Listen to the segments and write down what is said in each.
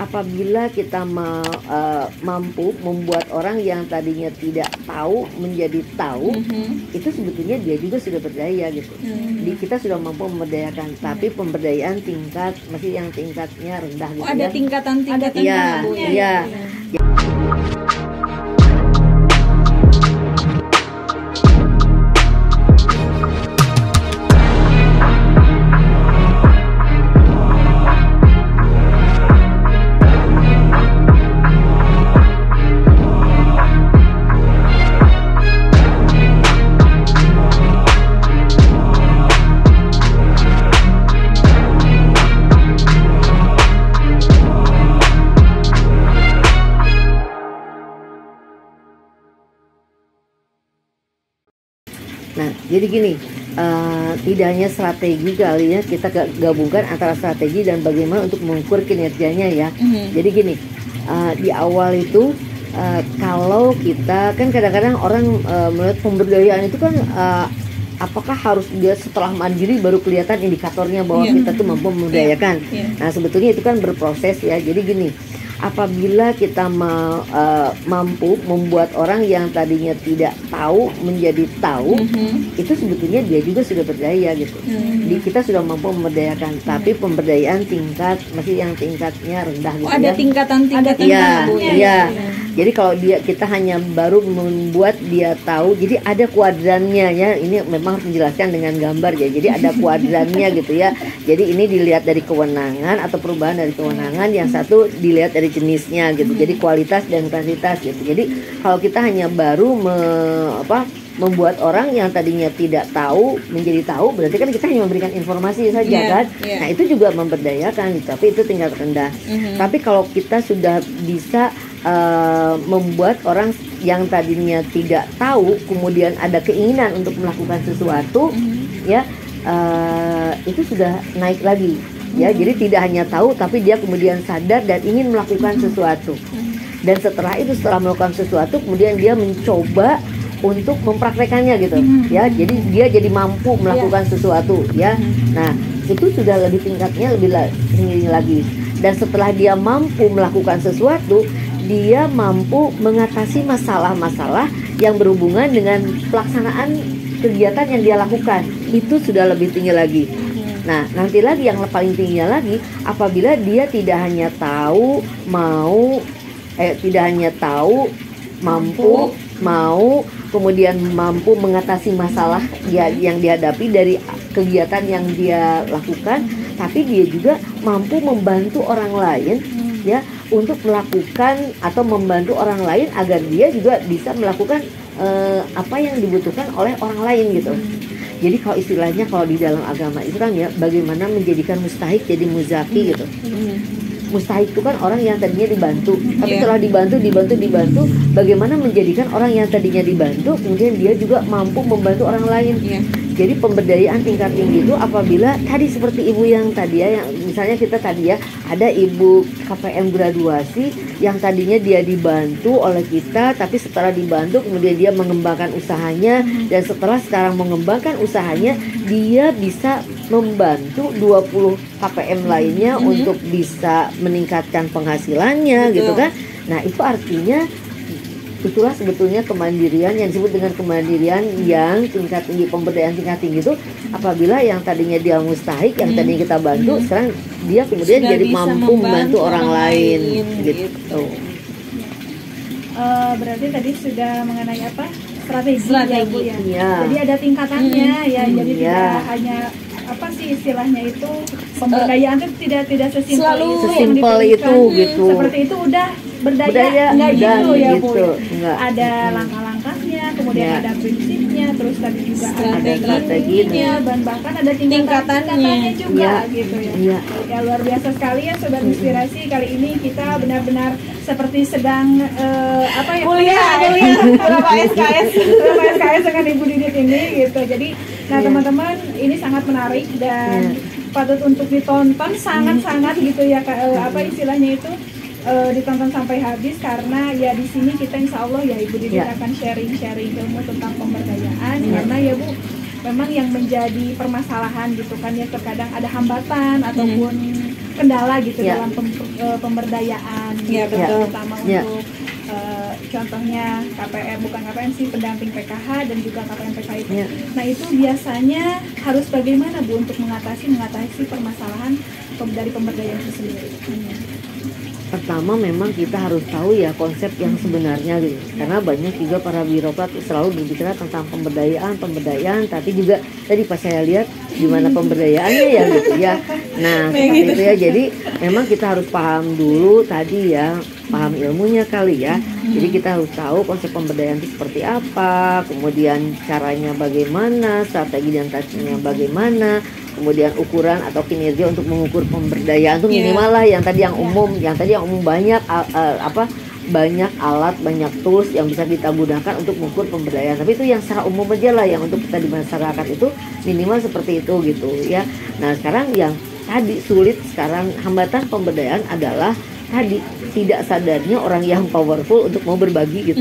apabila kita mampu membuat orang yang tadinya tidak tahu menjadi tahu, itu sebetulnya dia juga sudah berdaya gitu. Kita sudah mampu memberdayakan, tapi pemberdayaan masih yang tingkatnya rendah gitu. Ada tingkatan-tingkatannya, Bu. Iya. Nah, jadi gini, tidak hanya strategi kali ya, kita gabungkan antara strategi dan bagaimana untuk mengukur kinerjanya ya. Jadi gini, di awal itu kalau kita kan kadang-kadang orang melihat pemberdayaan itu kan apakah harus dia setelah mandiri baru kelihatan indikatornya bahwa kita tuh mampu memberdayakan. Nah, sebetulnya itu kan berproses ya. Jadi gini, apabila kita mampu membuat orang yang tadinya tidak tahu menjadi tahu, itu sebetulnya dia juga sudah berdaya gitu. Kita sudah mampu memberdayakan, tapi pemberdayaan masih yang tingkatnya rendah gitu. Ada tingkatan-tingkatannya, Bu. Iya. Jadi kalau kita hanya baru membuat dia tahu, jadi ada kuadrannya ya. Ini memang harus menjelaskan dengan gambar ya. Jadi ada kuadrannya gitu ya. Jadi ini dilihat dari kewenangan atau perubahan dari kewenangan, yang satu dilihat dari jenisnya gitu. Jadi kualitas dan kuantitas gitu. Jadi kalau kita hanya baru membuat orang yang tadinya tidak tahu menjadi tahu, berarti kan kita hanya memberikan informasi saja kan. Nah, itu juga memberdayakan, tapi itu tingkat rendah. Tapi kalau kita sudah bisa membuat orang yang tadinya tidak tahu kemudian ada keinginan untuk melakukan sesuatu, ya itu sudah naik lagi. Ya, jadi tidak hanya tahu, tapi dia kemudian sadar dan ingin melakukan sesuatu. Dan setelah melakukan sesuatu, kemudian dia mencoba untuk mempraktekannya gitu. Ya, jadi dia jadi mampu melakukan sesuatu. Ya, nah itu sudah tingkatnya lebih tinggi lagi. Dan setelah dia mampu melakukan sesuatu, dia mampu mengatasi masalah-masalah yang berhubungan dengan pelaksanaan kegiatan yang dia lakukan. Itu sudah lebih tinggi lagi. Nah, nanti lagi yang paling tingginya lagi, apabila dia tidak hanya tahu, mampu, mau, kemudian mampu mengatasi masalah yang dihadapi dari kegiatan yang dia lakukan, tapi dia juga mampu membantu orang lain ya untuk melakukan atau membantu orang lain agar dia juga bisa melakukan apa yang dibutuhkan oleh orang lain gitu. Jadi kalau istilahnya kalau di dalam agama Islam ya, bagaimana menjadikan mustahik jadi muzaki gitu. Mustahik itu kan orang yang tadinya dibantu, tapi setelah dibantu, bagaimana menjadikan orang yang tadinya dibantu kemudian dia juga mampu membantu orang lain. Jadi pemberdayaan tingkat tinggi itu apabila tadi seperti ibu yang tadi ya, yang misalnya kita tadi ya ada ibu KPM graduasi yang tadinya dia dibantu oleh kita, tapi setelah dibantu kemudian dia mengembangkan usahanya, dan sekarang mengembangkan usahanya dia bisa membantu 20 KPM lainnya untuk bisa meningkatkan penghasilannya. Gitu kan. Nah, itu artinya itulah sebetulnya kemandirian yang disebut dengan kemandirian yang tingkat tinggi, pemberdayaan tingkat tinggi itu apabila yang tadinya dia mustahik, yang tadinya kita bantu, sekarang dia kemudian sudah jadi mampu membantu orang lain gitu. Berarti tadi sudah mengenai apa? Strategi. Ya, Bu ya. Ya. Jadi ada tingkatannya ya. Jadi tidak hanya apa sih istilahnya itu, pemberdayaan itu tidak sesimpel itu gitu. Seperti itu udah berdaya enggak gitu ya Bu. Enggak. Ada langkah-langkahnya, kemudian ada prinsipnya, terus tadi juga ada strateginya, dan bahkan ada tingkatannya juga gitu ya. Ya luar biasa sekali ya Sobat Inspirasi. Kali ini kita benar-benar seperti sedang kuliah beberapa SKS dengan Ibu Didit ini gitu. Jadi teman-teman, ini sangat menarik dan patut untuk ditonton sangat-sangat gitu ya, istilahnya itu ditonton sampai habis, karena ya di sini kita insya Allah ya Ibu Didit akan sharing ilmu tentang pemberdayaan. Karena ya Bu, memang yang menjadi permasalahan gitu kan ya, terkadang ada hambatan ataupun kendala gitu Ya. dalam pemberdayaan Ya, gitu, betul. terutama Ya. untuk contohnya KPM, bukan KPM sih, pendamping PKH dan juga KPM PKH itu. Ya. Nah itu biasanya harus bagaimana Bu untuk mengatasi permasalahan dari pemberdayaan itu sendiri? Pertama memang kita harus tahu ya konsep yang sebenarnya gitu. Karena banyak juga para birokrat selalu berbicara tentang pemberdayaan, tapi juga tadi pas saya lihat gimana pemberdayaannya ya gitu ya. Nah seperti itu ya. Jadi memang kita harus paham dulu tadi ya, paham ilmunya kali ya. Jadi kita harus tahu konsep pemberdayaan itu seperti apa, kemudian caranya bagaimana, strategi dan taktiknya bagaimana, kemudian ukuran atau kinerja untuk mengukur pemberdayaan itu minimal lah yang tadi yang umum, banyak banyak alat, banyak tools yang bisa kita gunakan untuk mengukur pemberdayaan. Tapi itu yang secara umum aja lah, yang untuk kita di masyarakat itu minimal seperti itu gitu ya. Nah sekarang yang tadi sulit sekarang hambatan pemberdayaan adalah tadi tidak sadarnya orang yang powerful untuk mau berbagi gitu.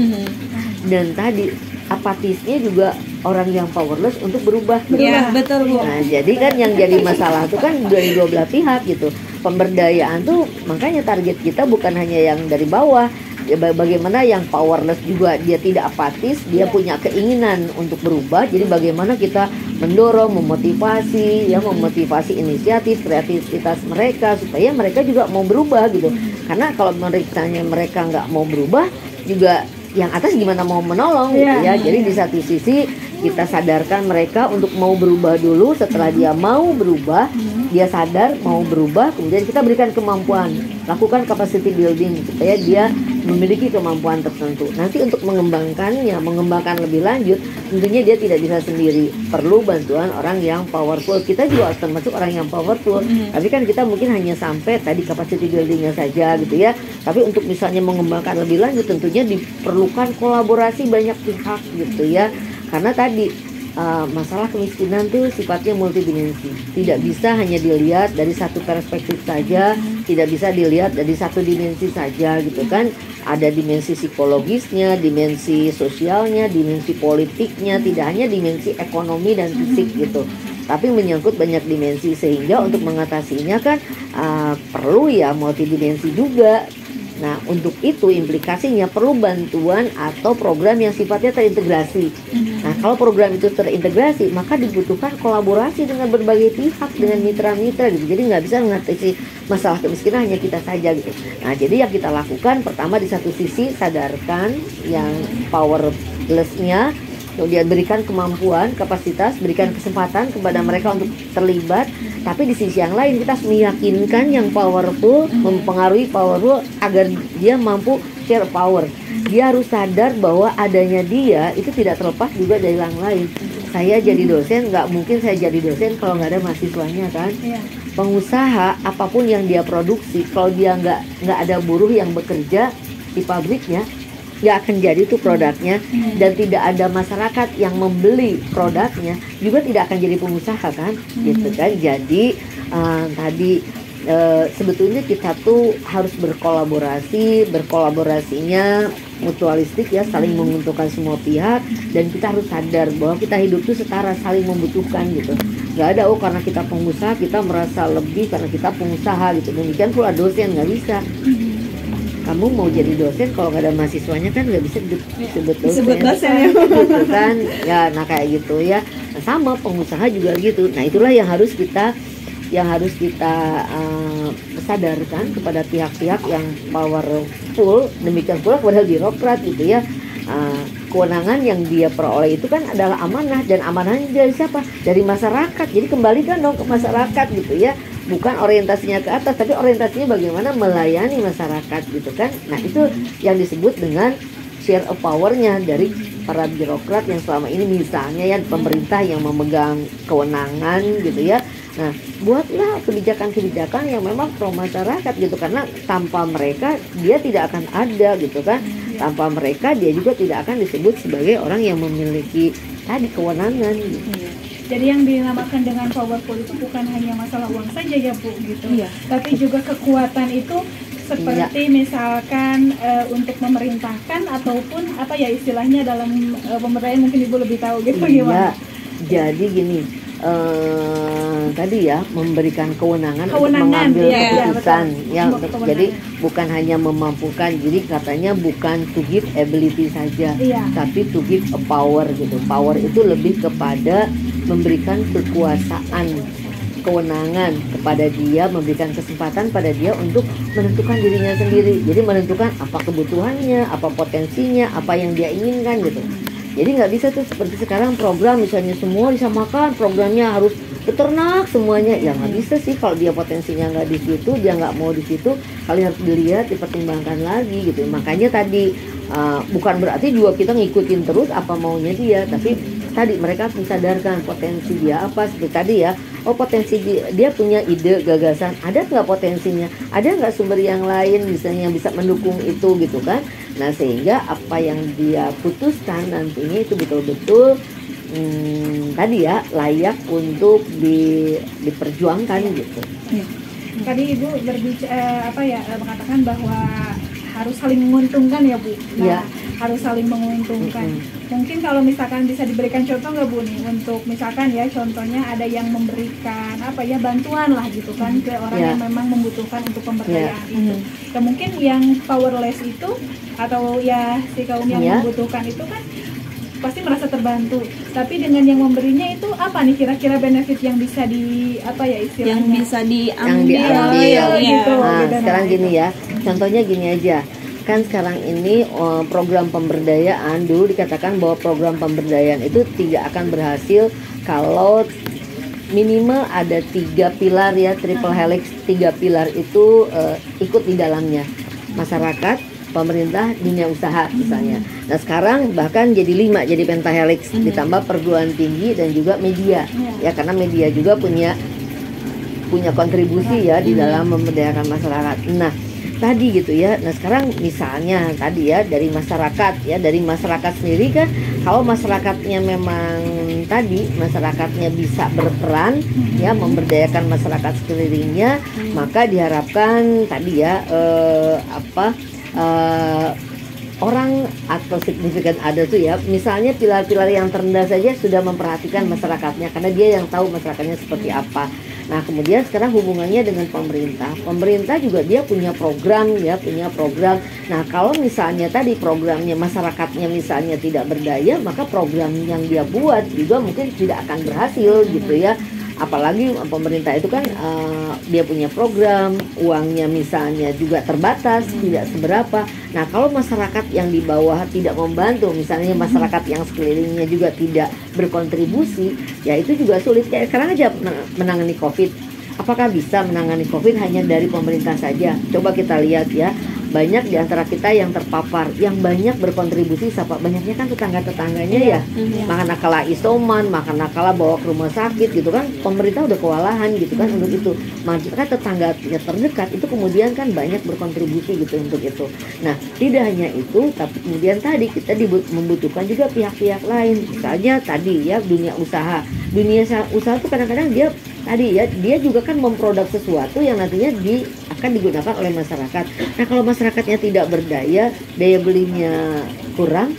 Dan tadi apatisnya juga orang yang powerless untuk berubah. Iya, betul Bu. Nah, jadi kan yang jadi masalah itu kan dari dua belah pihak gitu. Pemberdayaan tuh makanya target kita bukan hanya yang dari bawah. Ya, bagaimana yang powerless juga dia tidak apatis, dia punya keinginan untuk berubah. Jadi bagaimana kita mendorong, memotivasi inisiatif, kreativitas mereka supaya mereka juga mau berubah gitu. Karena kalau mereka nggak mau berubah juga yang atas gimana mau menolong gitu ya. Jadi di satu sisi kita sadarkan mereka untuk mau berubah dulu. Setelah dia mau berubah, dia sadar mau berubah, kemudian kita berikan kemampuan, lakukan capacity building supaya dia memiliki kemampuan tertentu. Nanti untuk mengembangkan lebih lanjut, tentunya dia tidak bisa sendiri, perlu bantuan orang yang powerful. Kita juga termasuk orang yang powerful, tapi kan kita mungkin hanya sampai tadi capacity buildingnya saja gitu ya. Tapi untuk misalnya mengembangkan lebih lanjut, tentunya diperlukan kolaborasi banyak pihak gitu ya. Karena tadi masalah kemiskinan tuh sifatnya multidimensi, tidak bisa hanya dilihat dari satu perspektif saja, tidak bisa dilihat dari satu dimensi saja gitu kan. Ada dimensi psikologisnya, dimensi sosialnya, dimensi politiknya, tidak hanya dimensi ekonomi dan fisik gitu, tapi menyangkut banyak dimensi. Sehingga untuk mengatasinya kan perlu ya multidimensi juga. Nah untuk itu implikasinya perlu bantuan atau program yang sifatnya terintegrasi. Nah kalau program itu terintegrasi, maka dibutuhkan kolaborasi dengan berbagai pihak, dengan mitra-mitra gitu. Jadi nggak bisa mengatasi masalah kemiskinan hanya kita saja gitu. Nah jadi yang kita lakukan pertama, di satu sisi sadarkan yang powerless-nya, kemudian berikan kemampuan, kapasitas, berikan kesempatan kepada mereka untuk terlibat. Tapi di sisi yang lain kita harus meyakinkan yang powerful, mempengaruhi powerful agar dia mampu share power. Dia harus sadar bahwa adanya dia itu tidak terlepas juga dari yang lain. Saya jadi dosen, nggak mungkin saya jadi dosen kalau nggak ada mahasiswanya kan. Pengusaha apapun yang dia produksi, kalau dia nggak ada buruh yang bekerja di pabriknya, nggak akan jadi tuh produknya. Dan tidak ada masyarakat yang membeli produknya, juga tidak akan jadi pengusaha kan, gitu kan. Jadi sebetulnya kita tuh harus berkolaborasinya mutualistik ya, saling menguntungkan semua pihak. Dan kita harus sadar bahwa kita hidup tuh setara, saling membutuhkan gitu. Nggak ada karena kita pengusaha kita merasa lebih karena kita pengusaha gitu. Demikian pula dosen, nggak bisa. Kamu mau jadi dosen kalau nggak ada mahasiswanya kan nggak bisa disebut dosen ya, gitu kan ya. Nah kayak gitu ya. Nah, sama pengusaha juga gitu. Nah itulah yang harus kita sadarkan kepada pihak-pihak yang powerful. Demikian pula kepada birokrat gitu ya. Kewenangan yang dia peroleh itu kan adalah amanah, dan amanahnya dari siapa? Dari masyarakat. Jadi kembalikan dong ke masyarakat gitu ya. Bukan orientasinya ke atas, tapi orientasinya bagaimana melayani masyarakat gitu kan. Nah itu yang disebut dengan share of power-nya dari para birokrat yang selama ini misalnya ya pemerintah yang memegang kewenangan gitu ya. Nah buatlah kebijakan-kebijakan yang memang pro masyarakat gitu, karena tanpa mereka dia tidak akan ada gitu kan. Tanpa mereka dia juga tidak akan disebut sebagai orang yang memiliki tadi kewenangan gitu. Jadi yang dinamakan dengan powerful itu bukan hanya masalah uang saja ya Bu gitu, tapi juga kekuatan itu seperti misalkan untuk memerintahkan ataupun apa ya istilahnya dalam pemberdayaan, mungkin Ibu lebih tahu gitu gimana? Jadi gini, tadi ya memberikan kewenangan untuk mengambil keputusan ya, jadi bukan hanya memampukan, jadi katanya bukan to give ability saja, tapi to give a power gitu. Power itu lebih kepada memberikan kekuasaan, kewenangan kepada dia, memberikan kesempatan pada dia untuk menentukan dirinya sendiri. Jadi menentukan apa kebutuhannya, apa potensinya, apa yang dia inginkan gitu. Jadi nggak bisa tuh seperti sekarang program misalnya semua disamakan, programnya harus peternak semuanya, ya nggak bisa sih kalau dia potensinya nggak di situ, dia nggak mau di situ, kali harus dilihat, dipertimbangkan lagi gitu. Makanya tadi bukan berarti juga kita ngikutin terus apa maunya dia, tapi tadi mereka mensadarkan potensi dia apa, seperti tadi ya, oh potensi dia punya ide, gagasan, ada nggak potensinya, ada nggak sumber yang lain misalnya yang bisa mendukung itu gitu kan. Nah sehingga apa yang dia putuskan nantinya itu betul-betul tadi ya layak untuk diperjuangkan gitu. Tadi Ibu berbicara mengatakan bahwa harus saling menguntungkan ya Bu. Nah, harus saling menguntungkan. Mungkin kalau misalkan bisa diberikan contoh nggak Bu nih, untuk misalkan ya contohnya ada yang memberikan bantuan lah gitu kan ke orang yang memang membutuhkan untuk pemberdayaan itu. Dan mungkin yang powerless itu atau ya si kaum yang membutuhkan itu kan pasti merasa terbantu. Tapi dengan yang memberinya itu apa nih kira-kira benefit yang bisa istilahnya yang bisa diambil gitu. Nah, sekarang gini ya, contohnya gini aja. Kan sekarang ini program pemberdayaan, dulu dikatakan bahwa program pemberdayaan itu tidak akan berhasil kalau minimal ada 3 pilar ya, triple helix. 3 pilar itu ikut di dalamnya, masyarakat, pemerintah, dunia usaha misalnya. Nah sekarang bahkan jadi 5, jadi pentahelix, ditambah perguruan tinggi dan juga media ya, karena media juga punya kontribusi ya di dalam memberdayakan masyarakat. Nah tadi gitu ya. Nah sekarang misalnya tadi ya dari masyarakat sendiri kan, kalau masyarakatnya memang tadi masyarakatnya bisa berperan ya memberdayakan masyarakat sekelilingnya, maka diharapkan tadi ya orang atau signifikan ada tuh ya, misalnya pilar-pilar yang terendah saja sudah memperhatikan masyarakatnya karena dia yang tahu masyarakatnya seperti apa. Nah kemudian sekarang hubungannya dengan pemerintah juga dia punya program. Nah kalau misalnya tadi programnya masyarakatnya misalnya tidak berdaya, maka program yang dia buat juga mungkin tidak akan berhasil gitu ya. Apalagi pemerintah itu kan dia punya program, uangnya misalnya juga terbatas, tidak seberapa. Nah kalau masyarakat yang di bawah tidak membantu, misalnya masyarakat yang sekelilingnya juga tidak berkontribusi, ya itu juga sulit. Kayak sekarang aja menangani COVID, apakah bisa menangani COVID hanya dari pemerintah saja? Coba kita lihat ya, banyak di antara kita yang terpapar, yang banyak berkontribusi siapa? Banyaknya kan tetangga-tetangganya ya. Makan nakala isoman, makan nakala bawa ke rumah sakit gitu kan. Pemerintah udah kewalahan gitu kan untuk itu. Maka tetangganya terdekat itu kemudian kan banyak berkontribusi gitu untuk itu. Nah, tidak hanya itu, tapi kemudian tadi kita membutuhkan juga pihak-pihak lain. Misalnya tadi ya dunia usaha. Dunia usaha itu kadang-kadang dia tadi ya, dia juga kan memproduk sesuatu yang nantinya akan digunakan oleh masyarakat. Nah kalau masyarakatnya tidak berdaya, daya belinya kurang,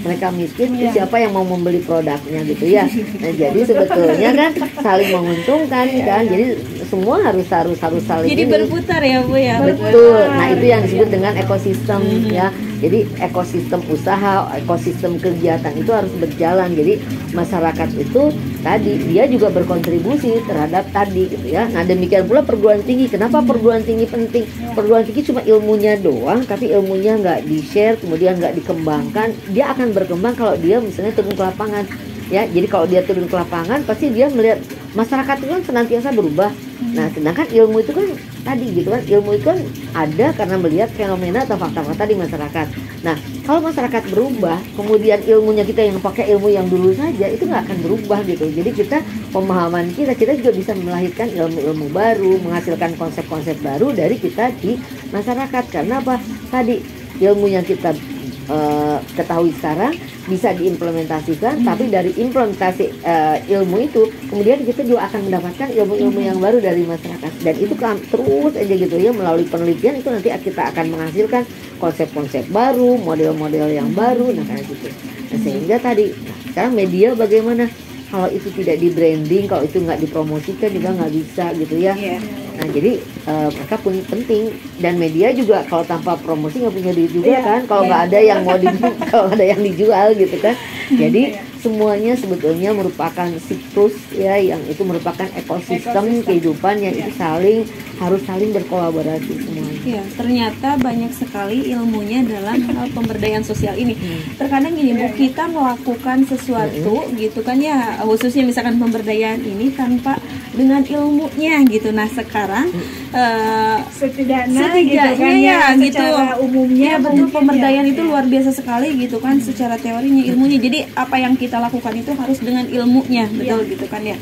mereka miskin, siapa yang mau membeli produknya gitu ya. Nah jadi sebetulnya kan saling menguntungkan kan, jadi semua harus saling jadi berputar ya Bu ya. Betul. Nah itu yang disebut dengan ekosistem ya. Jadi ekosistem usaha, ekosistem kegiatan itu harus berjalan. Jadi masyarakat itu tadi dia juga berkontribusi terhadap tadi gitu ya. Nah demikian pula perguruan tinggi. Kenapa perguruan tinggi penting? Perguruan tinggi cuma ilmunya doang, tapi ilmunya nggak di-share, kemudian nggak dikembangkan. Dia akan berkembang kalau dia misalnya turun ke lapangan. Ya, jadi kalau dia turun ke lapangan pasti dia melihat masyarakat itu kan senantiasa berubah. Nah, sedangkan ilmu itu kan tadi gitu kan, ilmu itu kan ada karena melihat fenomena atau fakta-fakta di masyarakat. Nah, kalau masyarakat berubah, kemudian ilmunya kita yang pakai ilmu yang dulu saja, itu nggak akan berubah gitu. Jadi kita pemahaman kita juga bisa melahirkan ilmu-ilmu baru, menghasilkan konsep-konsep baru dari kita di masyarakat. Karena apa? Tadi ilmu yang kita ketahui sekarang bisa diimplementasikan, tapi dari implementasi ilmu itu kemudian kita juga akan mendapatkan ilmu-ilmu yang baru dari masyarakat, dan itu kan terus aja gitu ya, melalui penelitian itu nanti kita akan menghasilkan konsep-konsep baru, model-model yang baru, nah kayak gitu. Nah, sehingga tadi sekarang media bagaimana kalau itu tidak di branding, kalau itu nggak dipromosikan juga nggak bisa gitu ya. Nah jadi mereka pun penting, dan media juga kalau tanpa promosi nggak punya duit juga kan, kalau nggak ada yang mau kalau ada yang dijual gitu kan. Jadi semuanya sebetulnya merupakan siklus ya, yang itu merupakan ekosistem kehidupan yang itu harus saling berkolaborasi semuanya. Ya, ternyata banyak sekali ilmunya dalam hal pemberdayaan sosial ini. Terkadang gini Bu, kita melakukan sesuatu gitu kan ya, khususnya misalkan pemberdayaan ini tanpa dengan ilmunya gitu. Nah sekarang setidaknya gitu kan ya, gitu secara umumnya ya, betul, pemberdayaan itu luar biasa sekali gitu kan, secara teorinya, ilmunya. Jadi apa yang kita lakukan itu harus dengan ilmunya, betul gitu kan ya.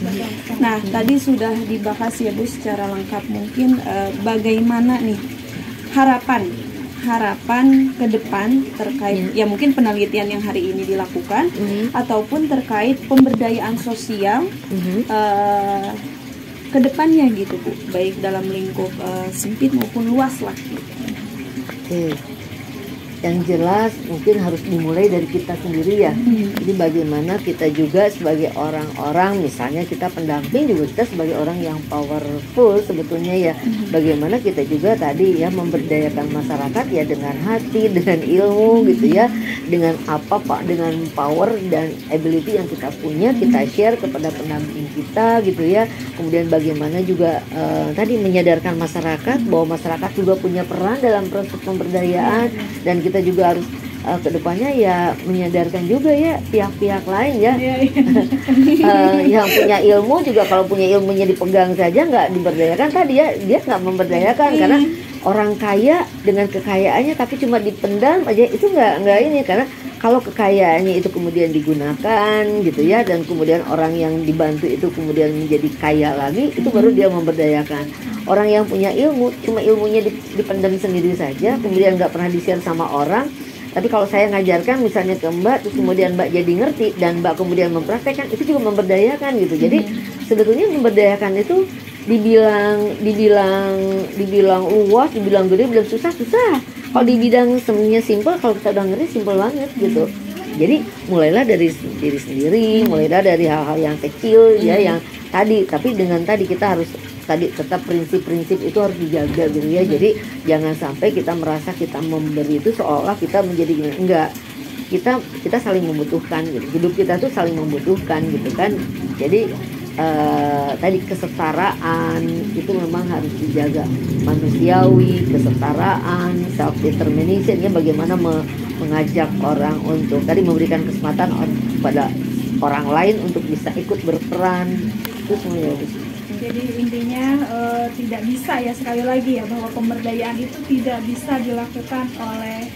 Nah tadi sudah dibahas ya Bu secara lengkap. Mungkin bagaimana nih harapan ke depan terkait ya mungkin penelitian yang hari ini dilakukan ataupun terkait pemberdayaan sosial ke depannya gitu Bu, baik dalam lingkup sempit maupun luas lah gitu. Yang jelas mungkin harus dimulai dari kita sendiri ya. Jadi bagaimana kita juga sebagai orang-orang, misalnya kita pendamping juga, kita sebagai orang yang powerful sebetulnya ya. Bagaimana kita juga tadi ya memberdayakan masyarakat ya dengan hati, dengan ilmu gitu ya, dengan apa Pak, dengan power dan ability yang kita punya, kita share kepada pendamping kita gitu ya. Kemudian bagaimana juga tadi menyadarkan masyarakat bahwa masyarakat juga punya peran dalam proses pemberdayaan, dan kita juga harus kedepannya ya menyadarkan juga ya pihak-pihak lain ya. Yang punya ilmu juga, kalau punya ilmunya dipegang saja nggak diberdayakan tadi ya, dia nggak memberdayakan. Karena orang kaya dengan kekayaannya tapi cuma dipendam aja, itu nggak ini. Karena kalau kekayaannya itu kemudian digunakan gitu ya, dan kemudian orang yang dibantu itu kemudian menjadi kaya lagi, itu baru dia memberdayakan. Orang yang punya ilmu, cuma ilmunya dipendam sendiri saja, kemudian nggak pernah di-share sama orang. Tapi kalau saya ngajarkan misalnya ke Mbak, terus kemudian Mbak jadi ngerti, dan Mbak kemudian mempraktekkan, itu juga memberdayakan gitu. Jadi sebetulnya memberdayakan itu dibilang luas, dibilang gede, dibilang susah. Kalau di bidang semuanya simpel, kalau kita udah ngerti simpel banget gitu. Jadi mulailah dari diri sendiri, mulailah dari hal-hal yang kecil ya, yang tadi. Tapi dengan tadi kita harus tadi tetap prinsip-prinsip itu harus dijaga gitu ya. Jadi jangan sampai kita merasa kita memberi itu seolah kita menjadi enggak. Kita saling membutuhkan gitu. Hidup kita tuh saling membutuhkan gitu kan. Jadi tadi kesetaraan itu memang harus dijaga, manusiawi, kesetaraan, self determination ya, bagaimana mengajak orang untuk tadi memberikan kesempatan pada orang lain untuk bisa ikut berperan, itu semuanya harus. Jadi intinya tidak bisa ya, sekali lagi ya, bahwa pemberdayaan itu tidak bisa dilakukan oleh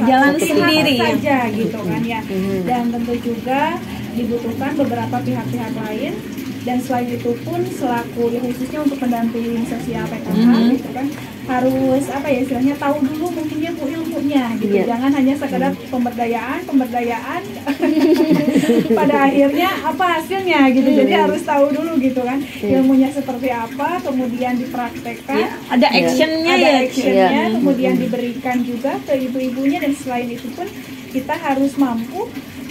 jalan pihak sendiri saja gitu kan ya. Dan tentu juga dibutuhkan beberapa pihak-pihak lain. Dan selain itu pun selaku ya, khususnya untuk pendamping sosial PKH gitu kan, harus apa ya istilahnya, tahu dulu mungkinnya Bu ilmunya gitu. Jangan hanya sekedar pemberdayaan pada akhirnya apa hasilnya gitu. Jadi harus tahu dulu gitu kan, ilmunya seperti apa, kemudian dipraktekkan, ada actionnya kemudian diberikan juga ke ibu-ibunya. Dan selain itu pun kita harus mampu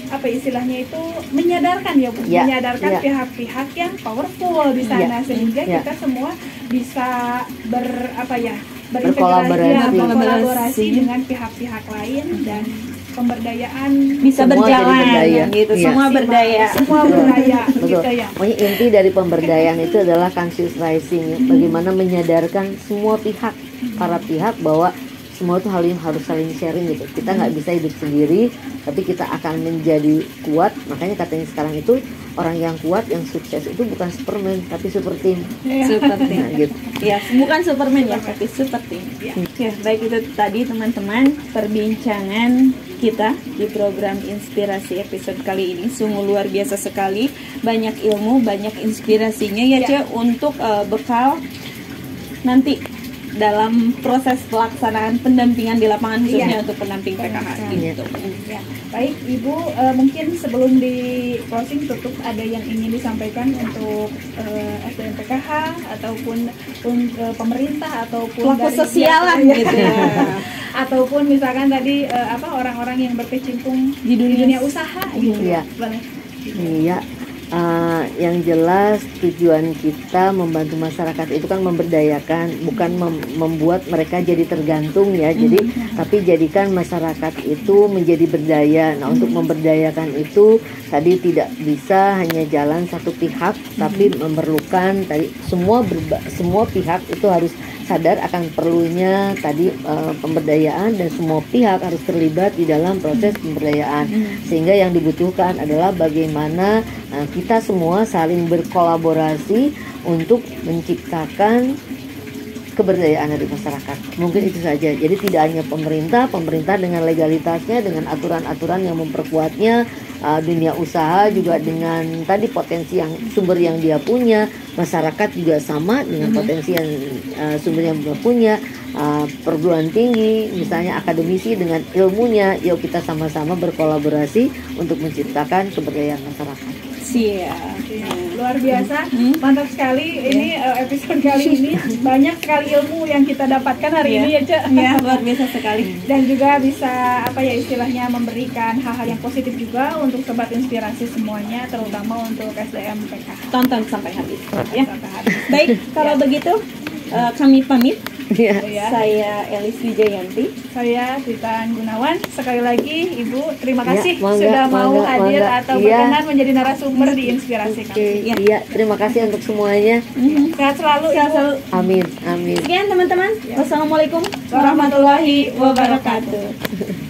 apa istilahnya itu menyadarkan ya Bu, menyadarkan pihak-pihak yang powerful di sana, sehingga kita semua bisa berkolaborasi dengan pihak-pihak lain, dan pemberdayaan bisa berjalan gitu. Semua berdaya gitu ya. Pokoknya inti dari pemberdayaan itu adalah conscious rising, bagaimana menyadarkan semua pihak, para pihak, bahwa semua itu hal yang harus saling sharing gitu. Kita nggak bisa hidup sendiri, tapi kita akan menjadi kuat. Makanya katanya sekarang itu orang yang kuat, yang sukses itu bukan Superman, tapi super team. Super team. Nah, gitu. Ya, bukan Superman ya, tapi super team. Ya, baik, itu tadi teman-teman perbincangan kita di program Inspirasi episode kali ini. Sungguh luar biasa sekali, banyak ilmu, banyak inspirasinya ya, Cek, untuk bekal nanti dalam proses pelaksanaan pendampingan di lapangan, khususnya untuk pendamping PKH gitu. Baik Ibu, mungkin sebelum di closing tutup, ada yang ingin disampaikan untuk SDM PKH ataupun pemerintah ataupun pelaku sosial lah gitu ya. Ataupun misalkan tadi orang-orang yang berkecimpung di dunia usaha gitu. Iya. Yang jelas tujuan kita membantu masyarakat itu kan memberdayakan, bukan membuat mereka jadi tergantung ya. Jadi tapi jadikan masyarakat itu menjadi berdaya. Nah, untuk memberdayakan itu tadi tidak bisa hanya jalan satu pihak, tapi memerlukan tadi semua pihak itu harus sadar akan perlunya tadi pemberdayaan, dan semua pihak harus terlibat di dalam proses pemberdayaan. Sehingga yang dibutuhkan adalah bagaimana kita semua saling berkolaborasi untuk menciptakan keberdayaan dari masyarakat. Mungkin itu saja. Jadi tidak hanya pemerintah dengan legalitasnya, dengan aturan-aturan yang memperkuatnya, dunia usaha juga dengan tadi potensi yang sumber yang dia punya, masyarakat juga sama dengan potensi yang sumber yang dia punya, perguruan tinggi misalnya akademisi dengan ilmunya. Yuk kita sama-sama berkolaborasi untuk menciptakan keberdayaan masyarakat. Siap. Luar biasa, mantap sekali. Ini episode kali ini banyak sekali ilmu yang kita dapatkan hari ini ya, Cek. Ya, luar biasa sekali. Dan juga bisa apa ya istilahnya memberikan hal-hal yang positif juga untuk sobat inspirasi semuanya, terutama untuk SDM PK. Tonton sampai habis. Ya. Sampai habis. Baik, kalau begitu kami pamit. Ya. Saya Elis Wijayanti. Saya Titan Gunawan. Sekali lagi Ibu, terima kasih mangga, sudah mau hadir mangga. atau berkenan menjadi narasumber di Inspirasi kami. Iya, terima kasih untuk semuanya. Sehat selalu Sehat Ibu. selalu. Amin, amin. Sekian teman-teman. Wassalamualaikum warahmatullahi wabarakatuh.